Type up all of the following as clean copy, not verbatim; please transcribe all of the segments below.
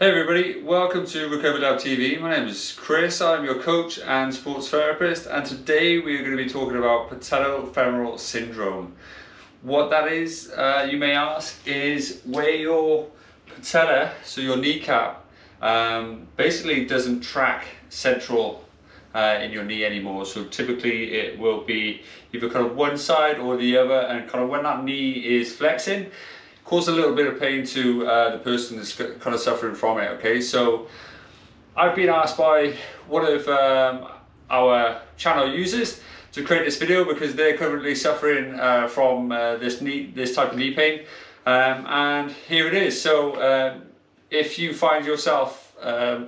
Hey everybody, welcome to Recover TV. My name is Chris, I'm your coach and sports therapist, and today we are going to be talking about Patellofemoral Syndrome. What that is, you may ask, is where your patella, so your kneecap, basically doesn't track central in your knee anymore. So typically it will be either kind of one side or the other, and kind of when that knee is flexing, cause a little bit of pain to the person that's kind of suffering from it. Okay, so I've been asked by one of our channel users to create this video because they're currently suffering from this type of knee pain, and here it is. So if you find yourself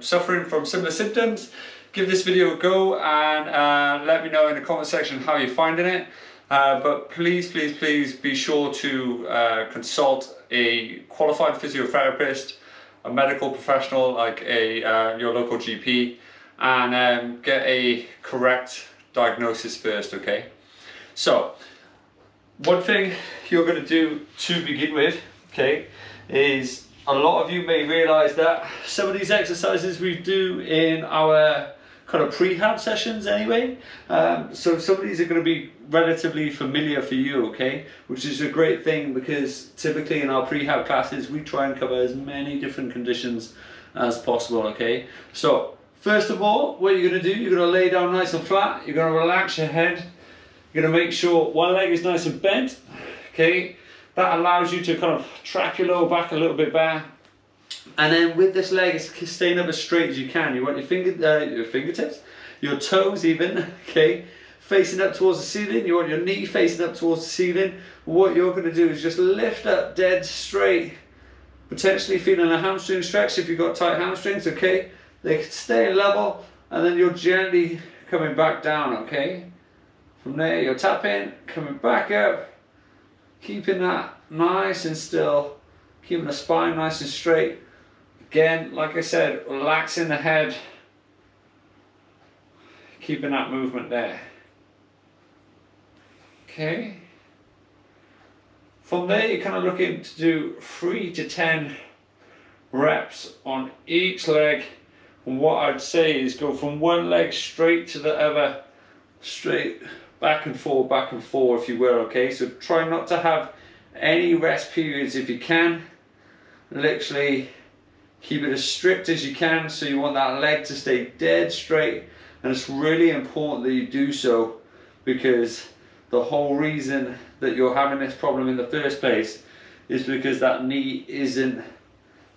suffering from similar symptoms, give this video a go and let me know in the comment section how you're finding it. But please be sure to consult a qualified physiotherapist, a medical professional like your local GP, and get a correct diagnosis first, okay? So, one thing you're going to do to begin with, okay, is a lot of you may realise that some of these exercises we do in our kind of prehab sessions anyway, so some of these are going to be relatively familiar for you, okay, which is a great thing because typically in our prehab classes we try and cover as many different conditions as possible, okay? So first of all, what you're going to do, you're going to lay down nice and flat, you're going to relax your head, you're going to make sure one leg is nice and bent, okay? That allows you to kind of track your lower back a little bit better. And then with this leg, it's staying up as straight as you can. You want your fingertips, your toes even, okay, facing up towards the ceiling. You want your knee facing up towards the ceiling. What you're going to do is just lift up dead straight, potentially feeling a hamstring stretch if you've got tight hamstrings, okay. They can stay level, and then you're gently coming back down, okay. From there, you're tapping, coming back up, keeping that nice and still, keeping the spine nice and straight. Again, like I said, relaxing the head, keeping that movement there. Okay. From there, you're kind of looking to do 3 to 10 reps on each leg. And what I'd say is go from one leg straight to the other, straight back and forth, if you will, okay? So try not to have any rest periods if you can. Literally keep it as strict as you can, so you want that leg to stay dead straight, and it's really important that you do so because the whole reason that you're having this problem in the first place is because that knee isn't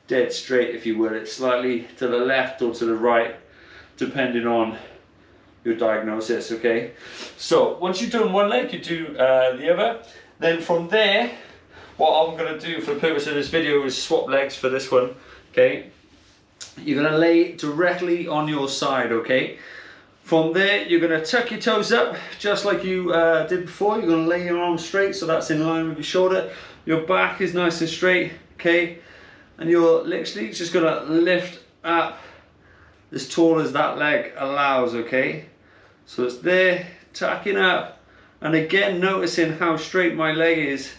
dead straight, if you will. It's slightly to the left or to the right depending on your diagnosis, okay? So once you've done one leg, you do the other. Then from there, what I'm going to do for the purpose of this video is swap legs for this one, okay? You're going to lay directly on your side, okay? From there, you're going to tuck your toes up, just like you did before. You're going to lay your arms straight, so that's in line with your shoulder. Your back is nice and straight, okay? And you're literally just going to lift up as tall as that leg allows, okay? So it's there, tucking up, and again, noticing how straight my leg is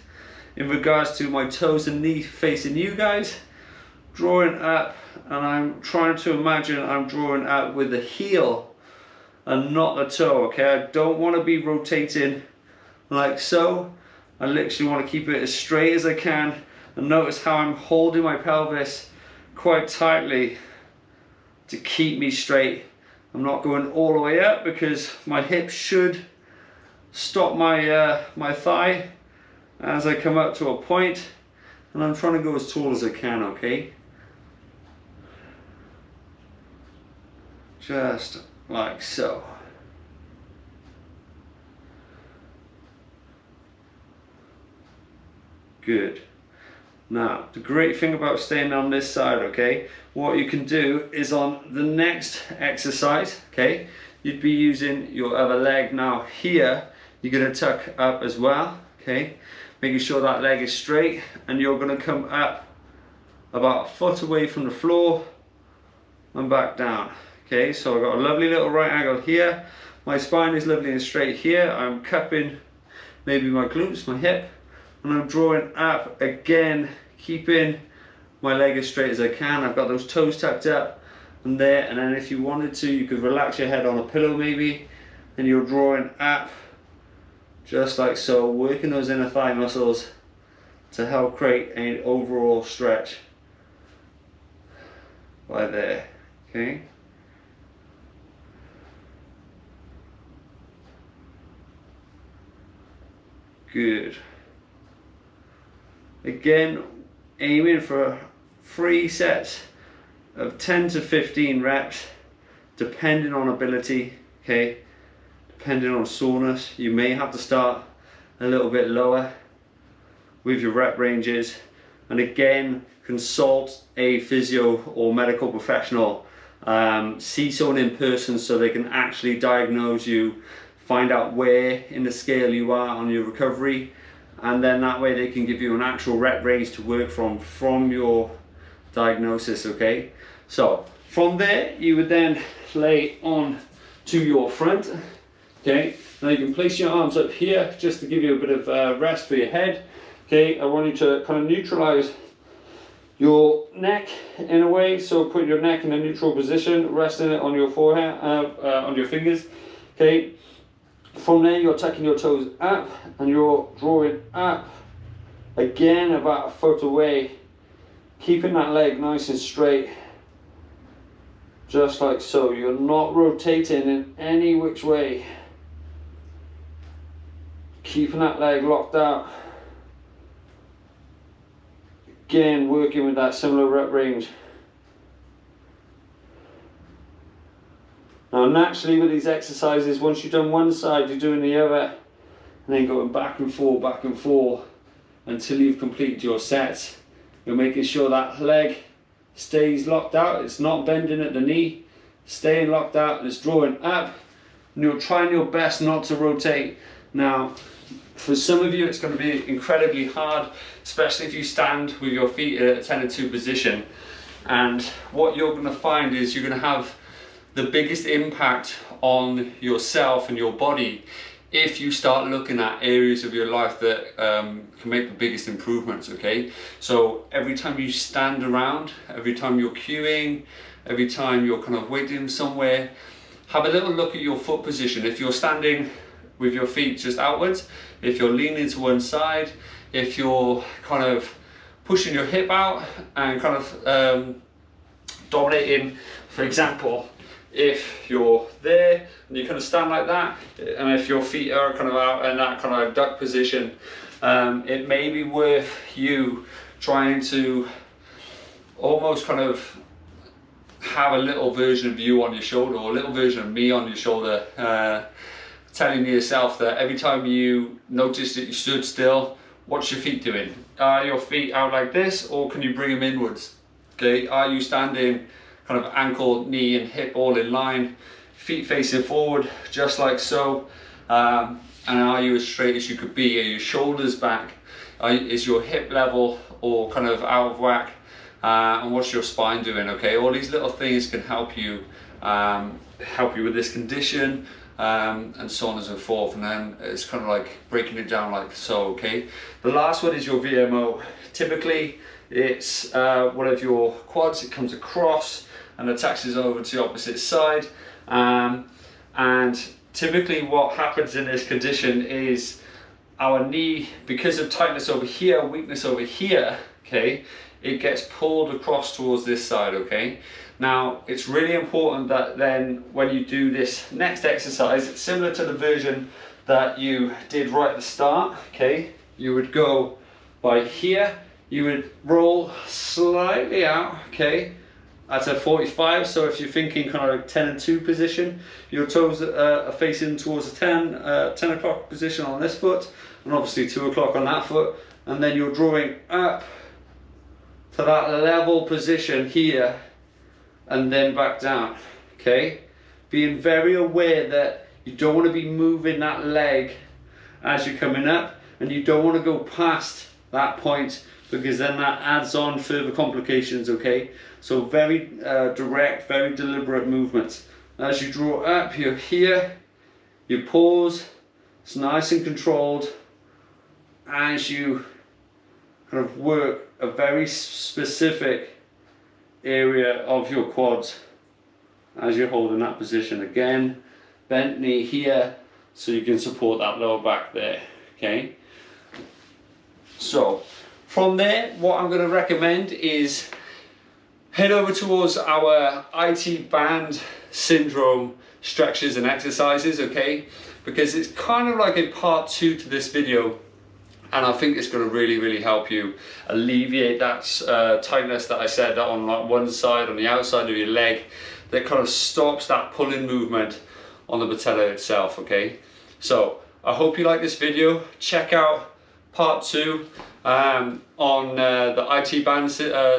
in regards to my toes and knee facing you guys, drawing up, and I'm trying to imagine I'm drawing up with the heel and not the toe, okay? I don't want to be rotating like so. I literally want to keep it as straight as I can, and notice how I'm holding my pelvis quite tightly to keep me straight. I'm not going all the way up because my hip should stop my my thigh as I come up to a point, and I'm trying to go as tall as I can, okay? Just like so. Good. Now, the great thing about staying on this side, okay, what you can do is on the next exercise, okay, you'd be using your other leg. Now here, you're going to tuck up as well, okay, making sure that leg is straight, and you're going to come up about a foot away from the floor and back down. Okay, so I've got a lovely little right angle here, my spine is lovely and straight here, I'm cupping maybe my glutes, my hip, and I'm drawing up again, keeping my leg as straight as I can. I've got those toes tucked up and there, and then if you wanted to, you could relax your head on a pillow maybe, and you're drawing up just like so, working those inner thigh muscles to help create an overall stretch by there, okay? Good. Again, aiming for 3 sets of 10 to 15 reps, depending on ability, okay? Depending on soreness, you may have to start a little bit lower with your rep ranges. And again, consult a physio or medical professional. See someone in person so they can actually diagnose you, find out where in the scale you are on your recovery, and then that way they can give you an actual rep range to work from your diagnosis, okay? So from there you would then lay on to your front, okay? Now you can place your arms up here just to give you a bit of rest for your head, okay? I want you to kind of neutralize your neck in a way, so put your neck in a neutral position, resting it on your forehead, on your fingers, okay? From there you're tucking your toes up and you're drawing up again about a foot away, keeping that leg nice and straight, just like so. You're not rotating in any which way, keeping that leg locked out. Again, working with that similar rep range. Now naturally with these exercises, once you've done one side, you're doing the other, and then going back and forth until you've completed your sets. You're making sure that leg stays locked out, it's not bending at the knee, staying locked out, and it's drawing up, and you're trying your best not to rotate. Now for some of you it's going to be incredibly hard, especially if you stand with your feet in a 10 and 2 position, and what you're going to find is you're going to have the biggest impact on yourself and your body if you start looking at areas of your life that can make the biggest improvements, okay? So every time you stand around, every time you're queuing, every time you're kind of waiting somewhere, have a little look at your foot position. If you're standing with your feet just outwards, if you're leaning to one side, if you're kind of pushing your hip out and kind of dominating, for example, if you're there and you kind of stand like that, and if your feet are kind of out in that kind of duck position, it may be worth you trying to almost kind of have a little version of you on your shoulder, or a little version of me on your shoulder, telling yourself that every time you notice that you stood still, what's your feet doing? Are your feet out like this, or can you bring them inwards? Okay, are you standing kind of ankle, knee and hip all in line, feet facing forward just like so, and are you as straight as you could be? Are your shoulders back? Is your hip level or kind of out of whack? And what's your spine doing? Okay, all these little things can help you with this condition, and so on and so forth. And then it's kind of like breaking it down like so, okay? The last one is your VMO. Typically it's one of your quads, it comes across and attaches over to the opposite side, and typically what happens in this condition is our knee, because of tightness over here, weakness over here, okay, it gets pulled across towards this side, okay? Now it's really important that then when you do this next exercise, it's similar to the version that you did right at the start, okay? You would go by here, you would roll slightly out, okay? That's a 45, so if you're thinking kind of like 10 and 2 position, your toes are facing towards the 10 o'clock position on this foot, and obviously 2 o'clock on that foot, and then you're drawing up to that level position here, and then back down, okay? Being very aware that you don't want to be moving that leg as you're coming up, and you don't want to go past that point, because then that adds on further complications, okay? So very direct, very deliberate movements. As you draw up, you're here, you pause, it's nice and controlled. As you kind of work a very specific area of your quads as you're holding that position. Again, bent knee here so you can support that lower back there, okay? So from there, what I'm going to recommend is head over towards our IT band syndrome stretches and exercises, okay? Because it's kind of like a part 2 to this video, and I think it's going to really help you alleviate that tightness that I said on like one side, on the outside of your leg, that kind of stops that pulling movement on the patella itself, okay? So I hope you like this video. Check out part 2 on the IT band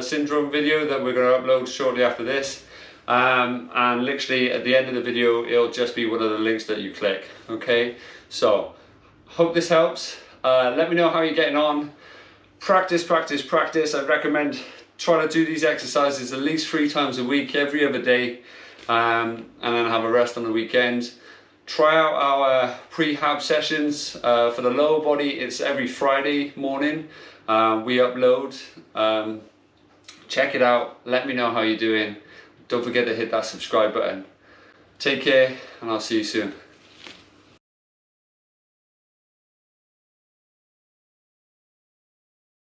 syndrome video that we're going to upload shortly after this, and literally at the end of the video it'll just be one of the links that you click, okay? So hope this helps. Let me know how you're getting on. Practice. I recommend trying to do these exercises at least 3 times a week, every other day, and then have a rest on the weekend. Try out our prehab sessions for the lower body. It's every Friday morning. We upload. Check it out. Let me know how you're doing. Don't forget to hit that subscribe button. Take care, and I'll see you soon.